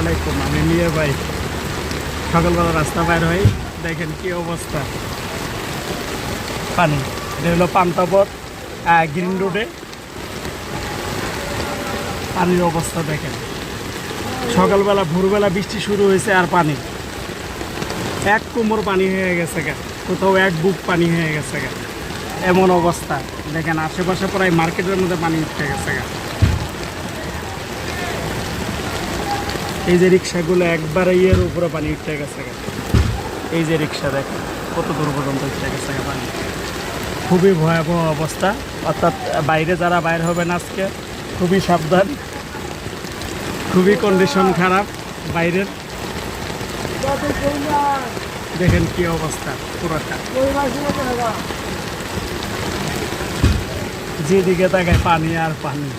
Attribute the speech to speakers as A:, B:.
A: আলাইকুম। আমি মিয়া ভাই। সকালবেলা রাস্তা বাইর হই, দেখেন কি অবস্থা। পানি, এটা হলো পান্তাপথ গ্রিন রোডে। পানির অবস্থা দেখেন। সকালবেলা ভোরবেলা বৃষ্টি শুরু হয়েছে আর পানি এক কোমর পানি হয়ে গেছে গা, কোথাও এক বুক পানি হয়ে গেছে গা, এমন অবস্থা দেখেন। আশেপাশে প্রায় মার্কেটের মধ্যে পানি উঠে গেছে গা। এই যে রিক্সাগুলো একবারে ইয়ের উপরে পানি উঠে গেছে গা। এই যে রিক্সা দেখেন কত দূর পর্যন্ত উঠে গেছে গা পানি। খুবই ভয়াবহ অবস্থা। অর্থাৎ বাইরে যারা বাইর হবেন আজকে খুবই সাবধান, খুবই কন্ডিশন খারাপ বাইরের। দেখেন কি অবস্থা পুরোটা, যেদিকে তাকায় পানি আর পানি।